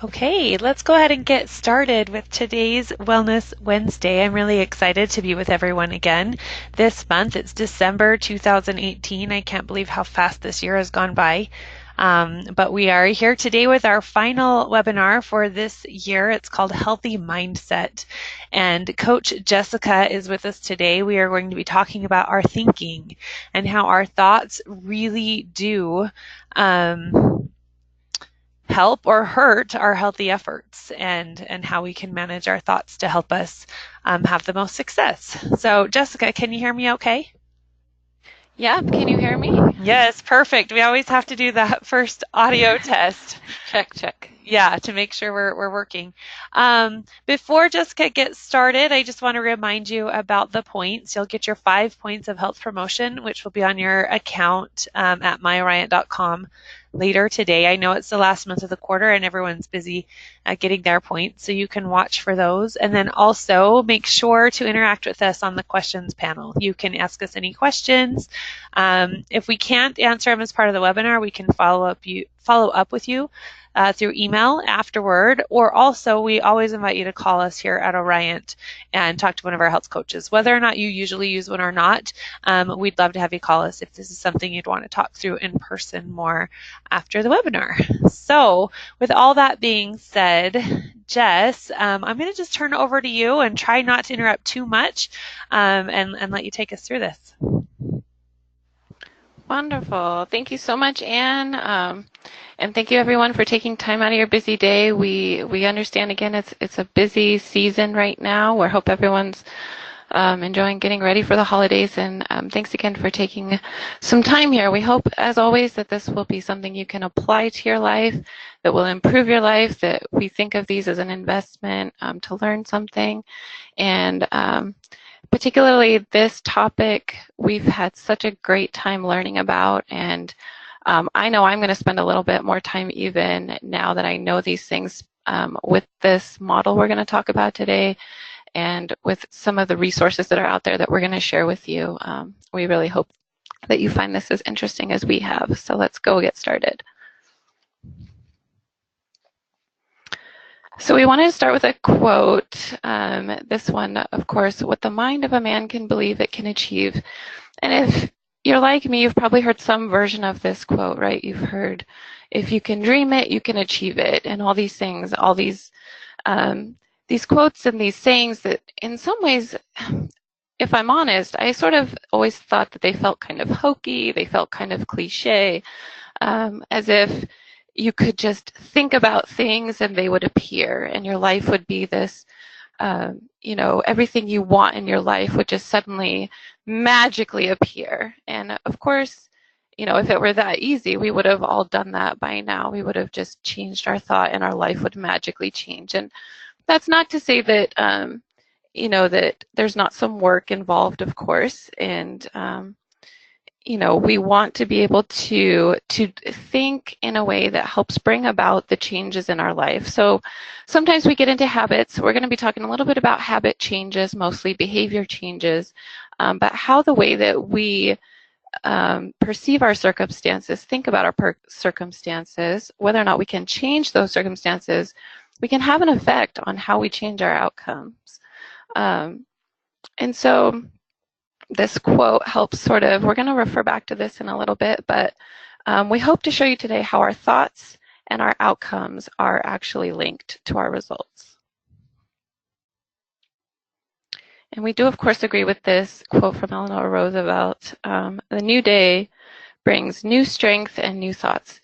Okay, let's go ahead and get started with today's Wellness Wednesday. I'm really excited to be with everyone again this month. It's December 2018. I can't believe how fast this year has gone by. But we are here today with our final webinar for this year. It's called Healthy Mindset. And Coach Jessica is with us today. We are going to be talking about our thinking and how our thoughts really do help or hurt our healthy efforts, and how we can manage our thoughts to help us have the most success. So Jessica, can you hear me okay? Yeah, can you hear me? Yes, perfect. We always have to do that first audio test. Check, check. Yeah, to make sure we're working. Before Jessica gets started, I just want to remind you about the points. You'll get your 5 points of health promotion, which will be on your account at myoriant.com later today. I know it's the last month of the quarter and everyone's busy getting their points, so you can watch for those. And then also make sure to interact with us on the questions panel. You can ask us any questions. If we can't answer them as part of the webinar, we can follow up with you through email afterward, or also we always invite you to call us here at Oriant and talk to one of our health coaches. Whether or not you usually use one or not, we'd love to have you call us if this is something you'd want to talk through in person more after the webinar. So with all that being said, Jess, I'm going to just turn it over to you and try not to interrupt too much, and let you take us through this. Wonderful. Thank you so much, Anne. And thank you everyone for taking time out of your busy day. We understand again it's a busy season right now. We hope everyone's enjoying getting ready for the holidays, and thanks again for taking some time here. We hope, as always, that this will be something you can apply to your life, that will improve your life, that we think of these as an investment to learn something. And particularly this topic, we've had such a great time learning about, and I know I'm going to spend a little bit more time even now that I know these things with this model we're going to talk about today, and with some of the resources that are out there that we're going to share with you. We really hope that you find this as interesting as we have. So let's go get started. So we wanted to start with a quote. This one, of course, what the mind of a man can believe it can achieve. And if you're like me, you've probably heard some version of this quote, right? You've heard, if you can dream it, you can achieve it, and all these things, all these quotes and these sayings that in some ways, if I'm honest, I sort of always thought that they felt kind of hokey, they felt kind of cliche, as if you could just think about things and they would appear, and your life would be this, everything you want in your life would just suddenly magically appear. And of course, if it were that easy, we would have all done that by now. We would have just changed our thought and our life would magically change. And that's not to say that, that there's not some work involved, of course. And, we want to be able to think in a way that helps bring about the changes in our life. So sometimes we get into habits. We're going to be talking a little bit about habit changes, mostly behavior changes, but how the way that we perceive our circumstances, think about our circumstances, whether or not we can change those circumstances, we can have an effect on how we change our outcomes. And so this quote helps sort of, we're going to refer back to this in a little bit, but we hope to show you today how our thoughts and our outcomes are actually linked to our results. And we do, of course, agree with this quote from Eleanor Roosevelt. The new day brings new strength and new thoughts.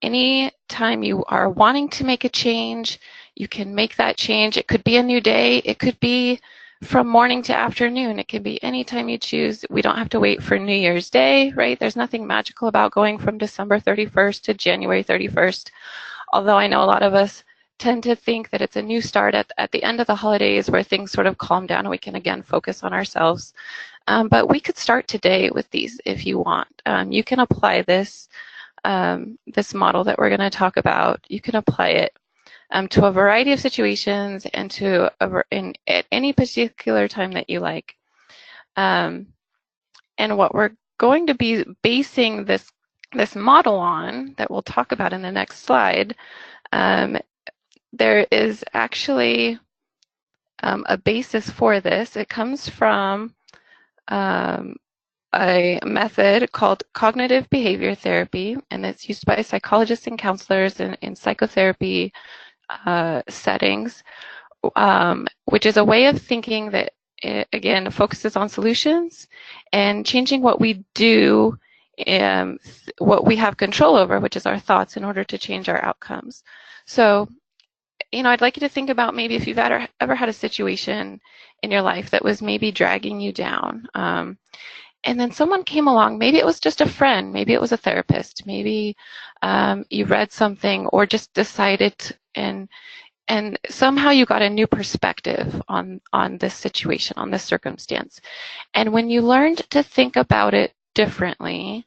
Anytime you are wanting to make a change, you can make that change. It could be a new day. It could be from morning to afternoon. It can be any time you choose. We don't have to wait for New Year's Day, right? There's nothing magical about going from December 31st to January 31st, although I know a lot of us tend to think that it's a new start at the end of the holidays where things sort of calm down and we can again focus on ourselves. But we could start today with these if you want. You can apply this model that we're going to talk about. You can apply it to a variety of situations and at any particular time that you like. And what we're going to be basing this model on, that we'll talk about in the next slide, there is actually a basis for this. It comes from a method called cognitive behavior therapy, and it's used by psychologists and counselors in psychotherapy settings, which is a way of thinking that, again, focuses on solutions and changing what we do, what we have control over, which is our thoughts, in order to change our outcomes. So, I'd like you to think about maybe if you've ever had a situation in your life that was maybe dragging you down. And then someone came along, maybe it was just a friend, maybe it was a therapist, maybe you read something or just decided and somehow you got a new perspective on this situation, on this circumstance. And when you learned to think about it differently,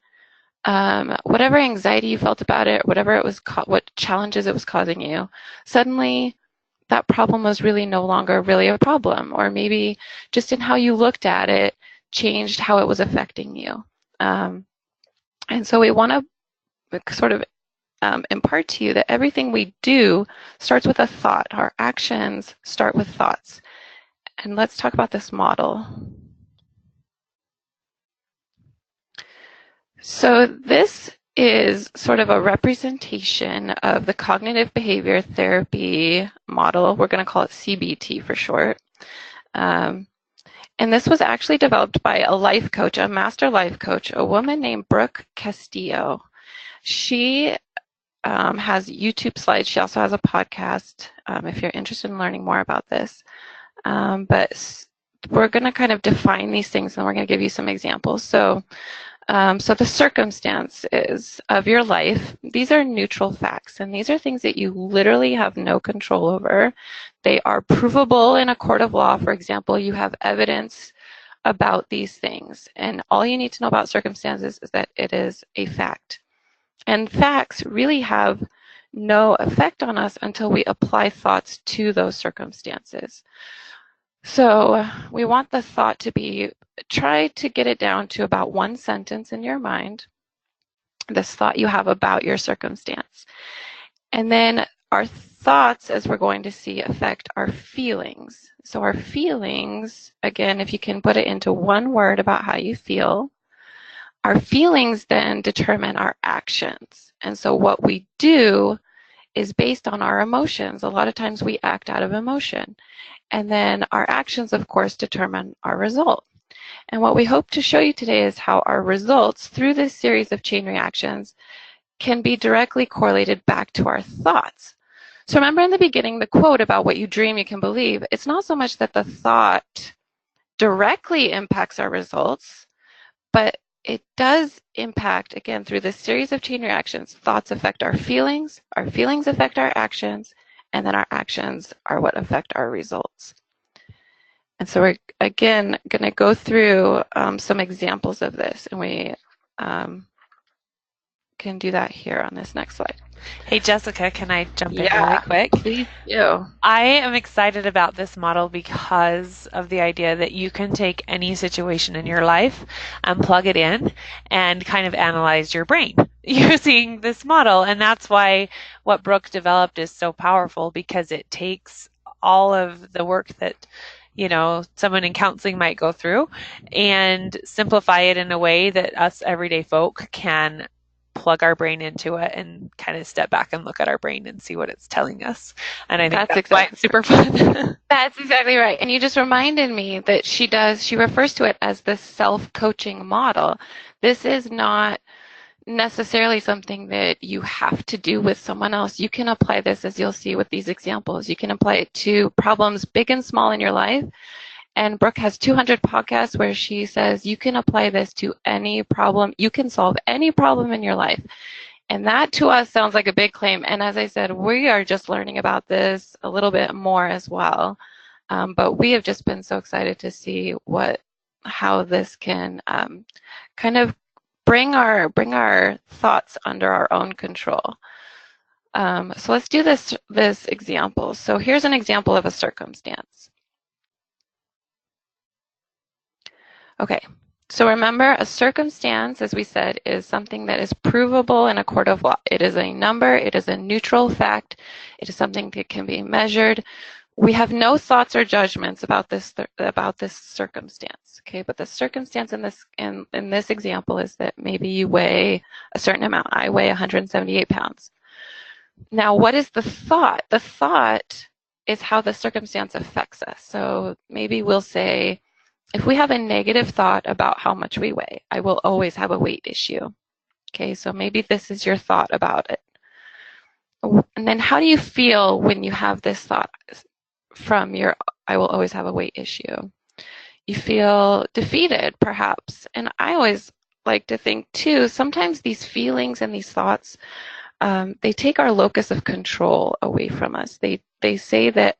whatever anxiety you felt about it, whatever it was, what challenges it was causing you, suddenly that problem was really no longer really a problem, or maybe just in how you looked at it changed how it was affecting you. And so we want to sort of impart to you that everything we do starts with a thought. Our actions start with thoughts. And let's talk about this model. So this is sort of a representation of the cognitive behavior therapy model. We're going to call it CBT for short. And this was actually developed by a life coach, a master life coach, a woman named Brooke Castillo. She has YouTube slides. She also has a podcast if you're interested in learning more about this. But we're going to kind of define these things, and we're going to give you some examples. So the circumstances of your life, these are neutral facts, and these are things that you literally have no control over. They are provable in a court of law. For example, you have evidence about these things, and all you need to know about circumstances is that it is a fact. And facts really have no effect on us until we apply thoughts to those circumstances. So we want the thought to be, try to get it down to about one sentence in your mind, this thought you have about your circumstance. And then our thoughts, as we're going to see, affect our feelings. So our feelings, again, if you can put it into one word about how you feel, our feelings then determine our actions. And so what we do is based on our emotions. A lot of times we act out of emotion. And then our actions, of course, determine our result. And what we hope to show you today is how our results through this series of chain reactions can be directly correlated back to our thoughts. So remember in the beginning, the quote about what you dream, you can believe. It's not so much that the thought directly impacts our results, but it does impact, again, through this series of chain reactions. Thoughts affect our feelings affect our actions, and then our actions are what affect our results. And so we're, again, going to go through some examples of this, and we can do that here on this next slide. Hey, Jessica, can I jump in really quick? Please do. I am excited about this model because of the idea that you can take any situation in your life and plug it in and kind of analyze your brain using this model. And that's why what Brooke developed is so powerful, because it takes all of the work that someone in counseling might go through and simplify it in a way that us everyday folk can plug our brain into it and kind of step back and look at our brain and see what it's telling us. And I think that's exactly why it's super fun. That's exactly right. And you just reminded me that she refers to it as the self-coaching model. This is not necessarily something that you have to do with someone else. You can apply this, as you'll see with these examples. You can apply it to problems big and small in your life. And Brooke has 200 podcasts where she says you can apply this to any problem. You can solve any problem in your life. And that to us sounds like a big claim. And as I said, we are just learning about this a little bit more as well. But we have just been so excited to see how this can kind of bring our thoughts under our own control. So let's do this example. So here's an example of a circumstance. Okay, So remember, a circumstance, as we said, is something that is provable in a court of law. It is a number, it is a neutral fact, it is something that can be measured. We have no thoughts or judgments about this circumstance. Okay, but the circumstance in this example is that maybe you weigh a certain amount. I weigh 178 pounds. Now, what is the thought? The thought is how the circumstance affects us. So maybe we'll say, if we have a negative thought about how much we weigh, I will always have a weight issue. Okay, so maybe this is your thought about it. And then how do you feel when you have this thought from your I will always have a weight issue? You feel defeated, perhaps. And I always like to think, too, sometimes these feelings and these thoughts, they take our locus of control away from us. They say that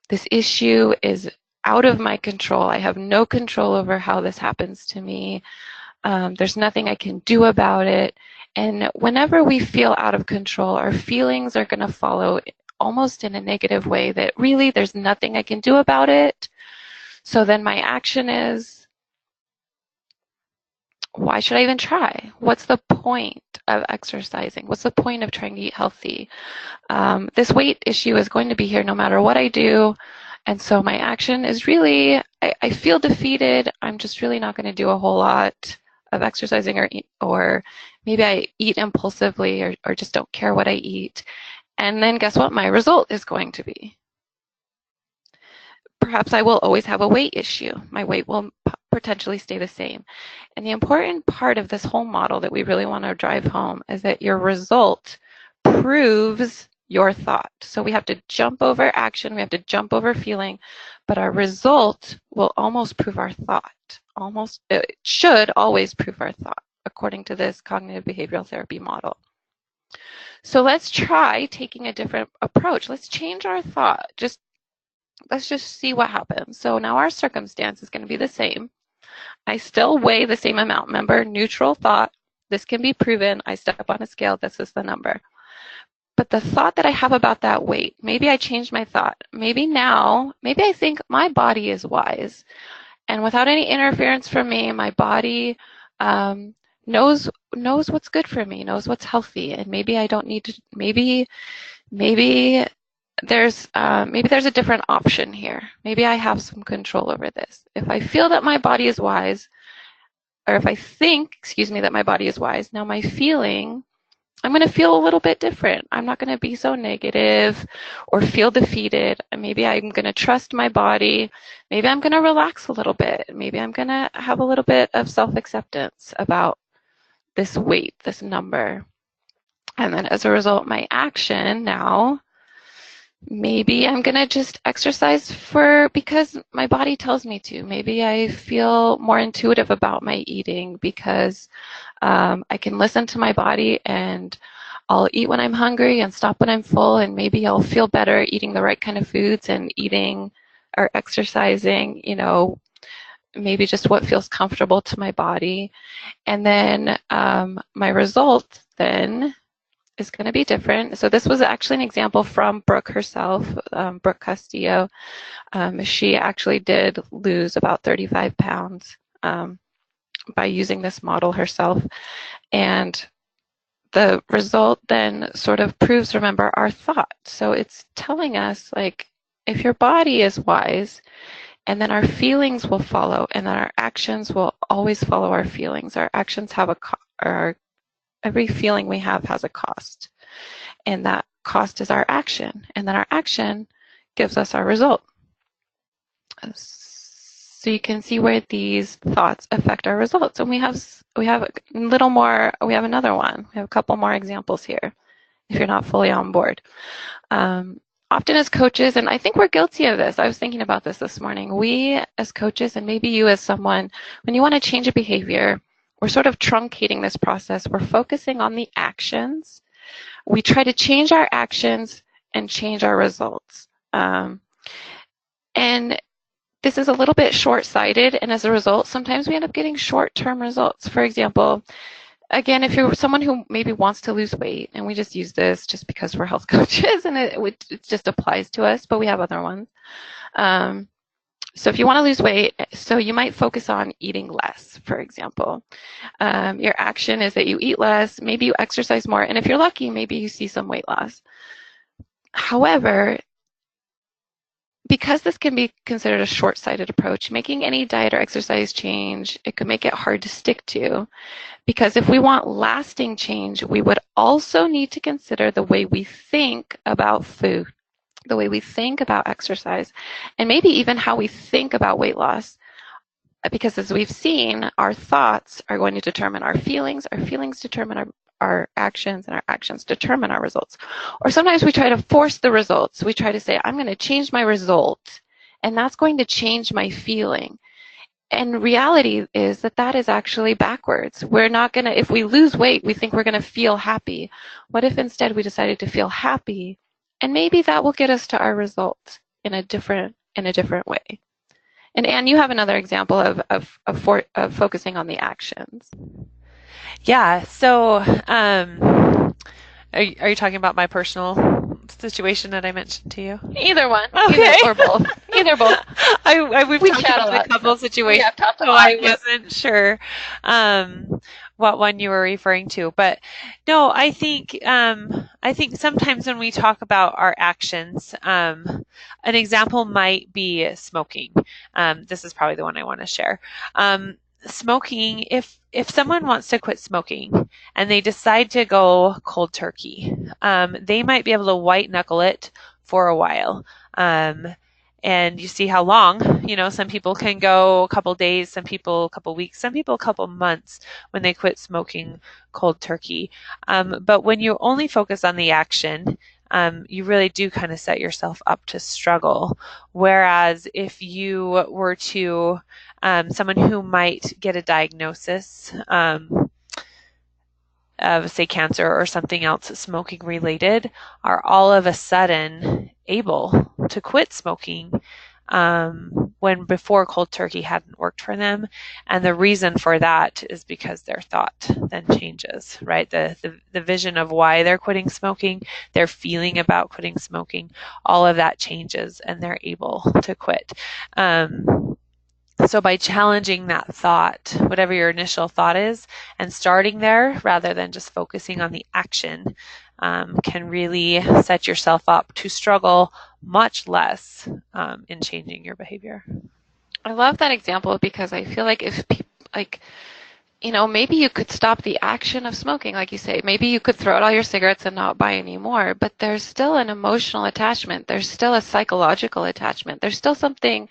this issue is out of my control. I have no control over how this happens to me. There's nothing I can do about it. And whenever we feel out of control, our feelings are going to follow almost in a negative way, that really there's nothing I can do about it. So then my action is, why should I even try? What's the point of exercising? What's the point of trying to eat healthy? This weight issue is going to be here no matter what I do. And so my action is really, I feel defeated. I'm just really not going to do a whole lot of exercising, or maybe I eat impulsively, or just don't care what I eat. And then guess what my result is going to be? Perhaps I will always have a weight issue. My weight will potentially stay the same. And the important part of this whole model that we really want to drive home is that your result proves your thought. So we have to jump over action, we have to jump over feeling, but our result will almost prove our thought. It should always prove our thought, according to this cognitive behavioral therapy model. So let's try taking a different approach. Let's change our thought. Let's just see what happens. So now our circumstance is going to be the same. I still weigh the same amount. Remember, neutral thought. This can be proven. I step on a scale. This is the number. But the thought that I have about that weight, maybe I changed my thought. Maybe I think my body is wise. And without any interference from me, my body knows what's good for me, knows what's healthy. And maybe I don't need to, maybe there's a different option here. Maybe I have some control over this. If I feel that my body is wise, or if I think, that my body is wise, now my feeling, I'm going to feel a little bit different. I'm not going to be so negative or feel defeated. Maybe I'm going to trust my body. Maybe I'm going to relax a little bit. Maybe I'm going to have a little bit of self-acceptance about this weight, this number. And then as a result, my action now, maybe I'm going to just exercise because my body tells me to. Maybe I feel more intuitive about my eating because I can listen to my body, and I'll eat when I'm hungry and stop when I'm full, and maybe I'll feel better eating the right kind of foods and eating or exercising, maybe just what feels comfortable to my body. And then my result then is going to be different. So this was actually an example from Brooke herself, Brooke Castillo. She actually did lose about 35 pounds by using this model herself. And the result then sort of proves, remember, our thought. So it's telling us, like, if your body is wise, and then our feelings will follow, and then our actions will always follow our feelings. Our actions have every feeling we have has a cost, and that cost is our action, and then our action gives us our result. So you can see where these thoughts affect our results. And we have another one. We have a couple more examples here, if you're not fully on board. Often as coaches, and I think we're guilty of this, I was thinking about this morning, we as coaches, and maybe you as someone, when you want to change a behavior, we're sort of truncating this process. We're focusing on the actions. We try to change our actions and change our results. And this is a little bit short-sighted, and as a result, sometimes we end up getting short-term results. For example, again, if you're someone who maybe wants to lose weight, and we just use this just because we're health coaches and it just applies to us, but we have other ones. So if you want to lose weight, so you might focus on eating less, for example. Your action is that you eat less, maybe you exercise more, and if you're lucky, maybe you see some weight loss. However, because this can be considered a short-sighted approach, making any diet or exercise change, it could make it hard to stick to. Because if we want lasting change, we would also need to consider the way we think about food, the way we think about exercise, and maybe even how we think about weight loss. Because as we've seen, our thoughts are going to determine our feelings determine our actions, and our actions determine our results. Or sometimes we try to force the results. We try to say, I'm going to change my result, and that's going to change my feeling. And reality is that that is actually backwards. We're not going to, if we lose weight, we think we're going to feel happy. What if instead we decided to feel happy? And maybe that will get us to our result in a different way. And Anne, you have another example of focusing on the actions. Yeah. So, are you talking about my personal situation that I mentioned to you? Either one. Okay. Or both. Either both. We've We talked chat about a lot, a couple so situations, we have talked a so lot. I wasn't sure what one you were referring to. But no, I think sometimes when we talk about our actions, an example might be smoking. This is probably the one I want to share. Smoking, if someone wants to quit smoking and they decide to go cold turkey, they might be able to white knuckle it for a while. And you see how long, some people can go a couple days, some people a couple weeks, some people a couple months when they quit smoking cold turkey. But when you only focus on the action, you really do kind of set yourself up to struggle. Whereas if you were to, someone who might get a diagnosis, of, say, cancer or something else smoking related, are all of a sudden able to quit smoking when before cold turkey hadn't worked for them. And the reason for that is because their thought then changes, right? The vision of why they're quitting smoking, their feeling about quitting smoking, all of that changes and they're able to quit. So by challenging that thought, whatever your initial thought is, and starting there rather than just focusing on the action, can really set yourself up to struggle much less in changing your behavior. I love that example because I feel like if people, maybe you could stop the action of smoking, like you say. Maybe you could throw out all your cigarettes and not buy any more, but there's still an emotional attachment. There's still a psychological attachment. There's still something,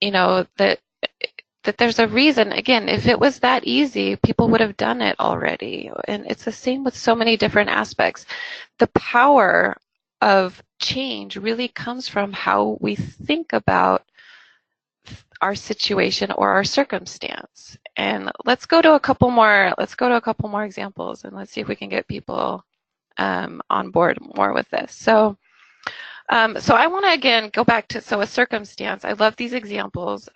that there's a reason. Again, if it was that easy, people would have done it already. And it's the same with so many different aspects. The power of change really comes from how we think about our situation or our circumstance. And let's go to a couple more examples, and let's see if we can get people on board more with this. So I want to again go back to a circumstance. I love these examples.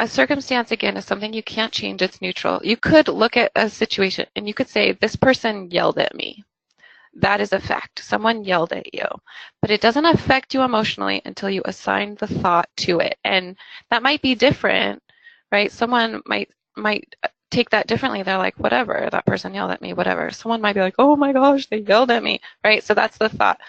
A circumstance, again, is something you can't change. It's neutral. You could look at a situation and you could say, this person yelled at me. That is a fact. Someone yelled at you. But it doesn't affect you emotionally until you assign the thought to it. And that might be different, right? Someone might take that differently. They're like, whatever, that person yelled at me, whatever. Someone might be like, oh my gosh, they yelled at me, right? So that's the thought.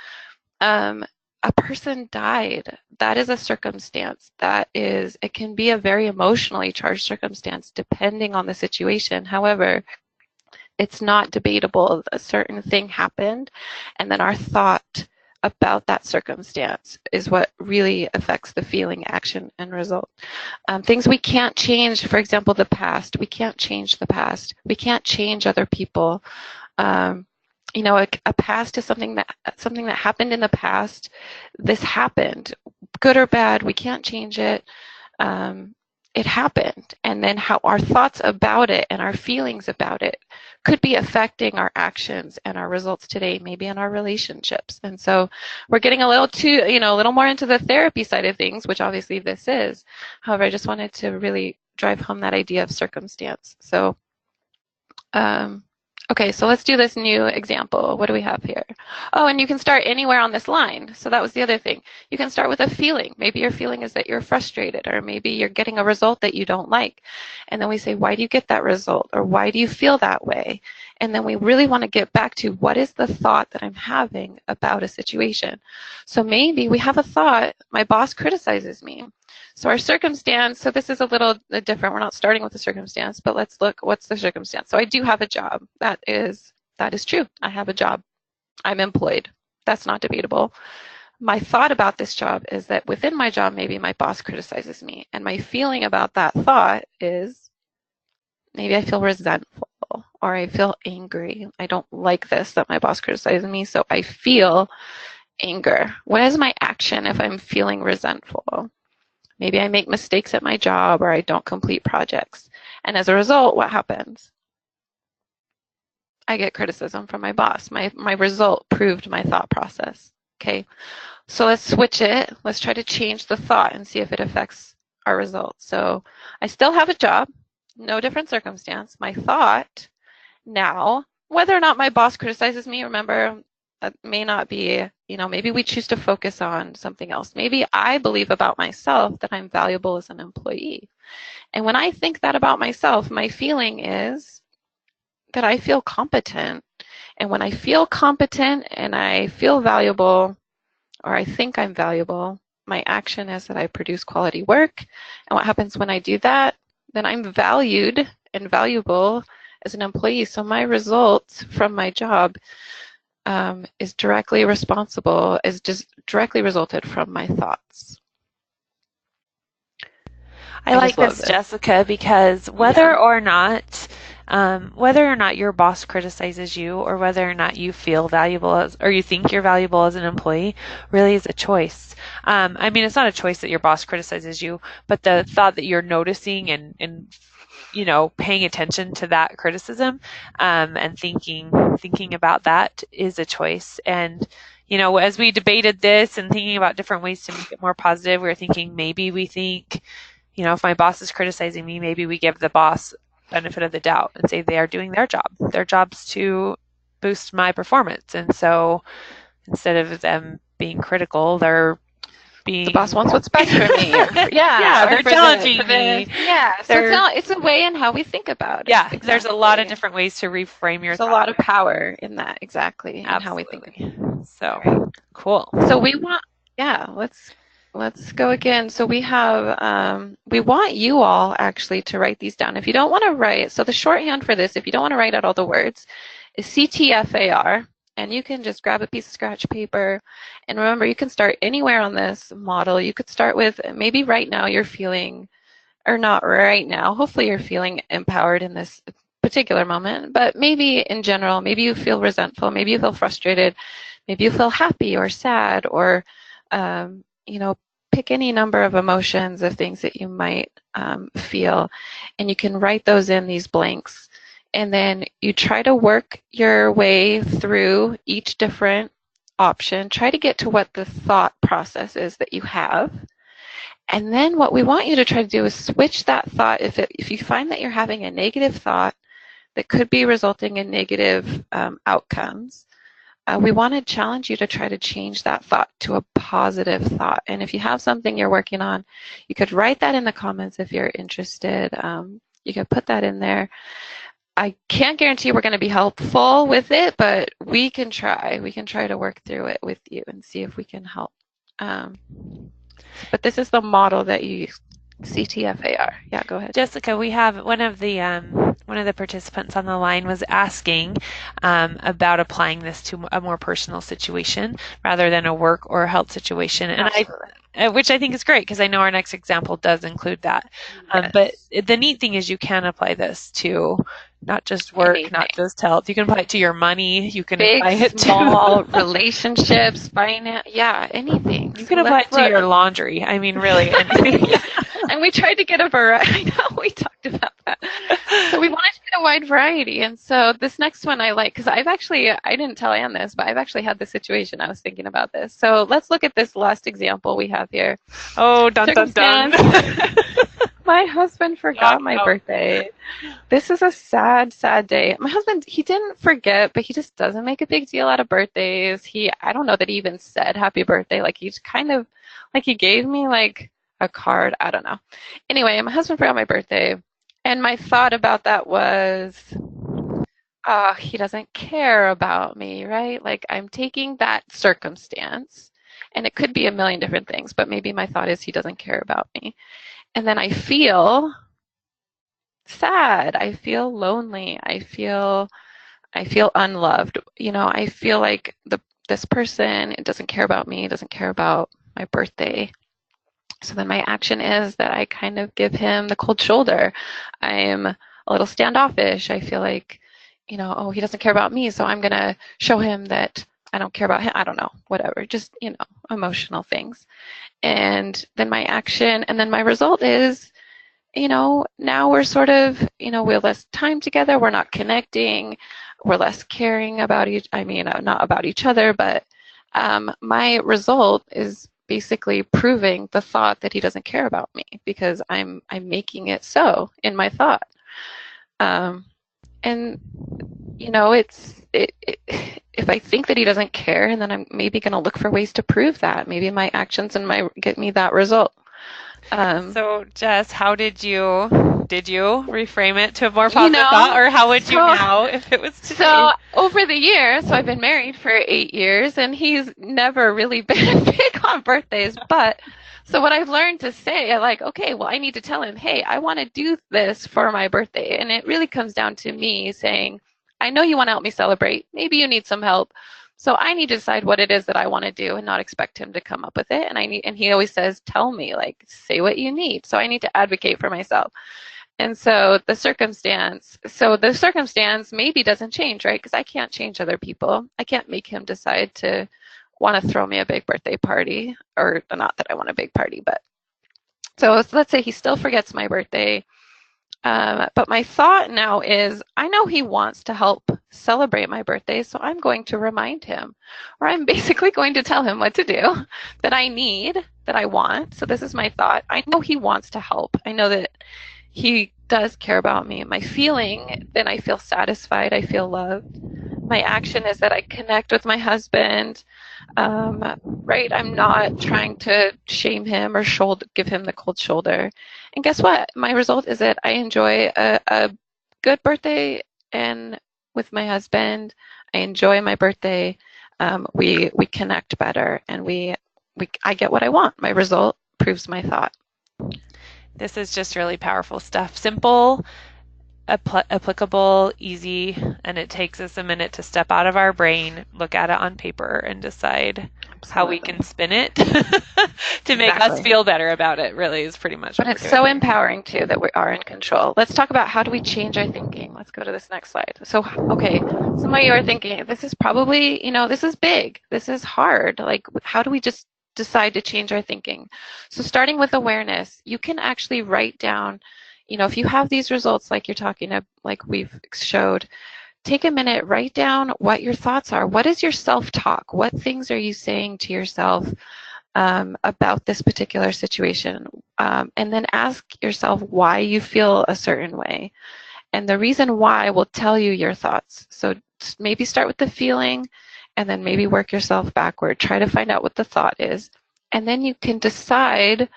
A person died. That is a circumstance. It can be a very emotionally charged circumstance depending on the situation. However, it's not debatable. A certain thing happened, and then our thought about that circumstance is what really affects the feeling, action, and result. Things we can't change, for example, the past. We can't change the past. We can't change other people. A past is something that happened in the past. This happened, good or bad. We can't change it. It happened, and then how our thoughts about it and our feelings about it could be affecting our actions and our results today, maybe in our relationships. And so we're getting a little more into the therapy side of things, which obviously this is. However, I just wanted to really drive home that idea of circumstance. So Okay, so let's do this new example. What do we have here? Oh, and you can start anywhere on this line. So that was the other thing. You can start with a feeling. Maybe your feeling is that you're frustrated, or maybe you're getting a result that you don't like. And then we say, why do you get that result? Or why do you feel that way? And then we really want to get back to what is the thought that I'm having about a situation. So maybe we have a thought, my boss criticizes me. So our circumstance, so this is a little different. We're not starting with the circumstance, but let's look, what's the circumstance? So I do have a job. That is true. I have a job. I'm employed. That's not debatable. My thought about this job is that within my job, maybe my boss criticizes me. And my feeling about that thought is maybe I feel resentful or I feel angry. I don't like this that my boss criticizes me, so I feel anger. What is my action if I'm feeling resentful? Maybe I make mistakes at my job or I don't complete projects. And as a result, what happens? I get criticism from my boss. My result proved my thought process. Okay, so let's switch it. Let's try to change the thought and see if it affects our results. So I still have a job, no different circumstance. My thought now, whether or not my boss criticizes me, remember, that may not be, maybe we choose to focus on something else. Maybe I believe about myself that I'm valuable as an employee. And when I think that about myself, my feeling is that I feel competent. And when I feel competent and I feel valuable, or I think I'm valuable, my action is that I produce quality work. And what happens when I do that? Then I'm valued and valuable as an employee. So my results from my job is directly resulted from my thoughts. I like this, Jessica, because whether or not your boss criticizes you or whether or not you feel valuable or you think you're valuable as an employee really is a choice. It's not a choice that your boss criticizes you, but the thought that you're noticing and paying attention to that criticism and thinking about that is a choice. And as we debated this and thinking about different ways to make it more positive, we were thinking maybe we think, if my boss is criticizing me, maybe we give the boss benefit of the doubt and say they are doing their job. Their job's to boost my performance. And so instead of them being critical, they're being... The boss wants what's best for me. They're challenging me. Yeah, so it's a way in how we think about it. Yeah, exactly. There's a lot of different ways to reframe your thought. There's a lot of power in that, exactly, and how we think of it. So, cool. So we want, let's go again. So we have, we want you all actually to write these down. If you don't want to write, so the shorthand for this, if you don't want to write out all the words, is CTFAR. And you can just grab a piece of scratch paper. And remember, you can start anywhere on this model. You could start with maybe right now you're feeling, or not right now, hopefully you're feeling empowered in this particular moment. But maybe in general, maybe you feel resentful, maybe you feel frustrated, maybe you feel happy or sad, or pick any number of emotions of things that you might feel, and you can write those in these blanks. And then you try to work your way through each different option. Try to get to what the thought process is that you have. And then what we want you to try to do is switch that thought. If you find that you're having a negative thought that could be resulting in negative outcomes, we want to challenge you to try to change that thought to a positive thought. And if you have something you're working on, you could write that in the comments if you're interested. You could put that in there. I can't guarantee we're going to be helpful with it, but we can try. We can try to work through it with you and see if we can help. But this is the model that you use, CTFAR. Yeah, go ahead. Jessica, we have one of the participants on the line was asking about applying this to a more personal situation rather than a work or health situation. And which I think is great because I know our next example does include that. Yes. But the neat thing is you can apply this to not just work, not just health. You can apply it to your money. You can apply it to small relationships, finance, anything. You can apply it to your laundry. Really, anything. And we tried to get a variety. I know we talked about that. So we wanted to get a wide variety. And so this next one I like, because I didn't tell Ann this, but I've actually had this situation. I was thinking about this. So let's look at this last example we have here. Oh, dun, dun, dun. My husband Knock forgot my out. birthday. This is a sad, sad day. My husband, he didn't forget, but he just doesn't make a big deal out of birthdays. I don't know that he even said happy birthday. Like he's kind of, like he gave me like a card. I don't know. Anyway, my husband forgot my birthday. And my thought about that was, he doesn't care about me, right? Like I'm taking that circumstance, and it could be a million different things, but maybe my thought is he doesn't care about me. And then I feel sad. I feel lonely. I feel unloved. You know, I feel like this person doesn't care about me, doesn't care about my birthday. So then my action is that I kind of give him the cold shoulder. I'm a little standoffish. I feel like, you know, oh, he doesn't care about me, so I'm going to show him that I don't care about him. I don't know, whatever, just, you know, emotional things. And then my action, and then my result is, you know, now we're sort of, you know, we have less time together. We're not connecting. We're less caring about not about each other, but my result is basically proving the thought that he doesn't care about me because I'm making it so in my thought. Um, and you know, if I think that he doesn't care, and then I'm maybe going to look for ways to prove that. Maybe my actions and my get me that result. Um, So, Jess, how did you reframe it to a more you positive thought, know, or how would you so now if it was today? So over the years, so I've been married for 8 years, and he's never really been big on birthdays. But so what I've learned to say, I like, okay, well, I need to tell him, hey, I want to do this for my birthday, and it really comes down to me saying, I know you want to help me celebrate. Maybe you need some help. So I need to decide what it is that I want to do and not expect him to come up with it. And he always says, tell me, like, say what you need. So I need to advocate for myself. And so the circumstance maybe doesn't change, right? Because I can't change other people. I can't make him decide to want to throw me a big birthday party, or not that I want a big party, but so let's say he still forgets my birthday. But my thought now is I know he wants to help celebrate my birthday, so I'm going to remind him, or I'm basically going to tell him what to do that I need, that I want. So this is my thought. I know he wants to help. I know that he does care about me. My feeling, then I feel satisfied. I feel loved. My action is that I connect with my husband. Right? I'm not trying to shame him or give him the cold shoulder. And guess what? My result is that I enjoy a good birthday and with my husband. I enjoy my birthday. We connect better, and I get what I want. My result proves my thought. This is just really powerful stuff. Simple, applicable, easy, and it takes us a minute to step out of our brain, look at it on paper, and decide how we Absolutely. can spin it to make us Exactly. feel better about it, really, is pretty much But what we're it's doing so here. empowering too that we are in control. Let's talk about how do we change our thinking. Let's go to this next slide. So, okay, some of you are thinking, this is probably, you know, this is big. This is hard. Like, how do we just decide to change our thinking? So, starting with awareness, you can actually write down, you know, if you have these results like you're talking about, like we've showed, take a minute, write down what your thoughts are. What is your self-talk? What things are you saying to yourself about this particular situation? And then ask yourself why you feel a certain way. And the reason why will tell you your thoughts. So maybe start with the feeling and then maybe work yourself backward. Try to find out what the thought is. And then you can decide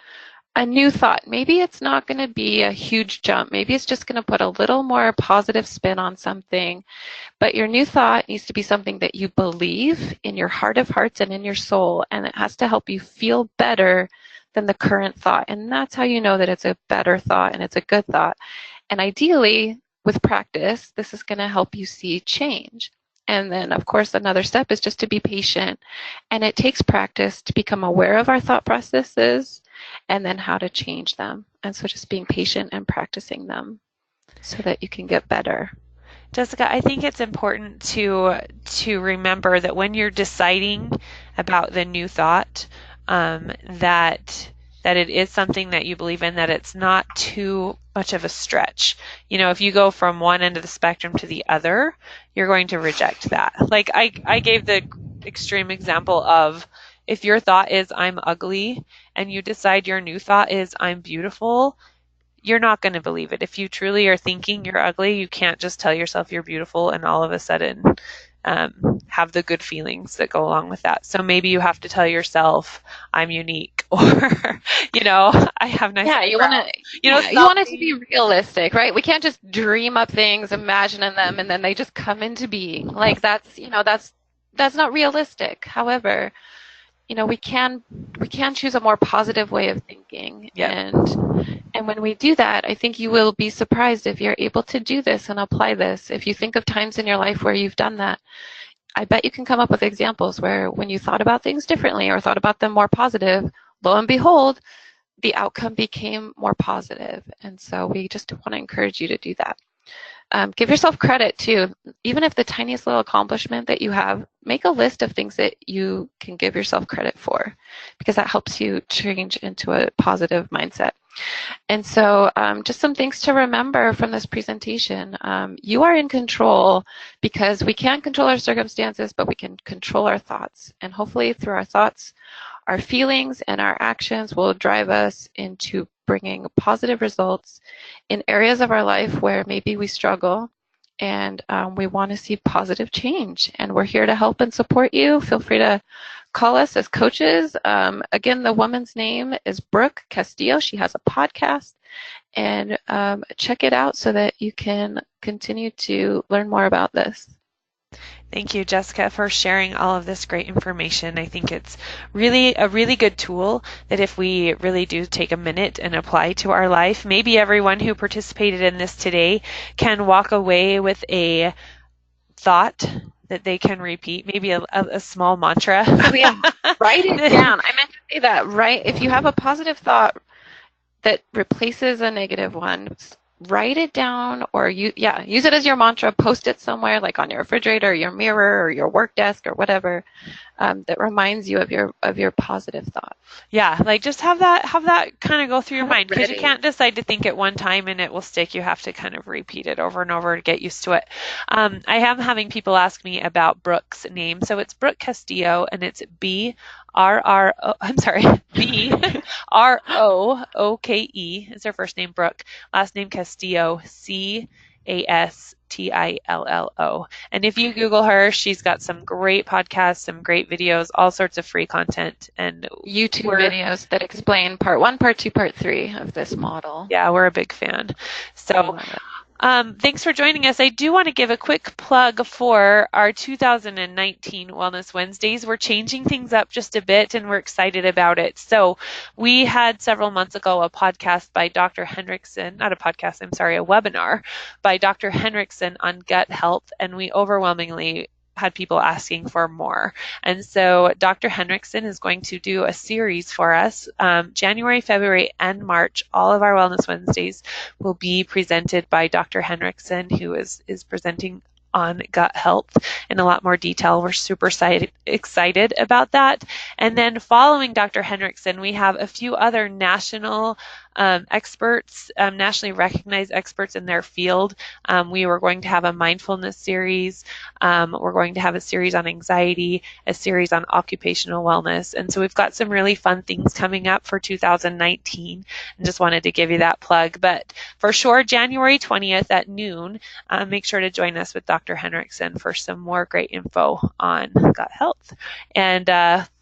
a new thought. Maybe it's not going to be a huge jump. Maybe it's just going to put a little more positive spin on something. But your new thought needs to be something that you believe in your heart of hearts and in your soul, and it has to help you feel better than the current thought. And that's how you know that it's a better thought and it's a good thought. And ideally, with practice, this is going to help you see change. And then, of course, another step is just to be patient. And it takes practice to become aware of our thought processes and then how to change them. And so just being patient and practicing them so that you can get better. Jessica, I think it's important to remember that when you're deciding about the new thought, that it is something that you believe in, that it's not too much of a stretch. You know, if you go from one end of the spectrum to the other, you're going to reject that. Like I gave the extreme example of if your thought is I'm ugly and you decide your new thought is I'm beautiful, you're not going to believe it. If you truly are thinking you're ugly, you can't just tell yourself you're beautiful and all of a sudden have the good feelings that go along with that. So maybe you have to tell yourself, I'm unique, or, I have nice Yeah, you want to, you want it to be realistic, right? We can't just dream up things, imagine them, and then they just come into being. Like that's not realistic. However, we can choose a more positive way of thinking. Yep. And when we do that, I think you will be surprised if you're able to do this and apply this. If you think of times in your life where you've done that, I bet you can come up with examples where when you thought about things differently or thought about them more positive, lo and behold, the outcome became more positive. And so we just want to encourage you to do that. Give yourself credit too. Even if the tiniest little accomplishment that you have, make a list of things that you can give yourself credit for, because that helps you change into a positive mindset. And so just some things to remember from this presentation. You are in control, because we can't control our circumstances, but we can control our thoughts. And hopefully through our thoughts, our feelings and our actions will drive us into bringing positive results in areas of our life where maybe we struggle, and we want to see positive change. And we're here to help and support you. Feel free to call us as coaches. Again, the woman's name is Brooke Castillo. She has a podcast, and check it out so that you can continue to learn more about this. Thank you, Jessica, for sharing all of this great information. I think it's really a really good tool that if we really do take a minute and apply to our life, maybe everyone who participated in this today can walk away with a thought that they can repeat, maybe a small mantra. Oh, yeah. Write it down. I meant to say that, right? If you have a positive thought that replaces a negative one, write it down, or use it as your mantra. Post it somewhere, like on your refrigerator, or your mirror, or your work desk, or whatever, that reminds you of your positive thought. Yeah, like just have that kind of go through your mind, because you can't decide to think it one time and it will stick. You have to kind of repeat it over and over to get used to it. I am having people ask me about Brooke's name. So it's Brooke Castillo, and it's B-R-R-O, I'm sorry, B-R-O-O-K-E is her first name, Brooke. Last name Castillo, C-A-S-T-I-L-L-O. And if you Google her, she's got some great podcasts, some great videos, all sorts of free content, and YouTube videos that explain part 1, part 2, part 3 of this model. Yeah, we're a big fan. So thanks for joining us. I do want to give a quick plug for our 2019 Wellness Wednesdays. We're changing things up just a bit, and we're excited about it. So we had several months ago a podcast by Dr. Hendrickson, not a podcast, I'm sorry, a webinar by Dr. Hendrickson on gut health, and we overwhelmingly had people asking for more. And so Dr. Hendrickson is going to do a series for us. January, February, and March, all of our Wellness Wednesdays will be presented by Dr. Hendrickson, who is presenting on gut health in a lot more detail. We're super excited about that. And then following Dr. Hendrickson, we have a few other national experts, nationally recognized experts in their field. We were going to have a mindfulness series. We're going to have a series on anxiety, a series on occupational wellness. And so we've got some really fun things coming up for 2019, and just wanted to give you that plug. But for sure, January 20th at noon, make sure to join us with Dr. Hendrickson for some more great info on gut health. And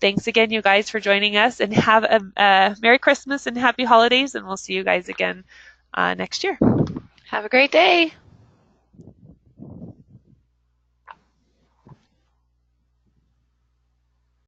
thanks again, you guys, for joining us, and have a Merry Christmas and Happy Holidays, and we'll see you guys again next year. Have a great day.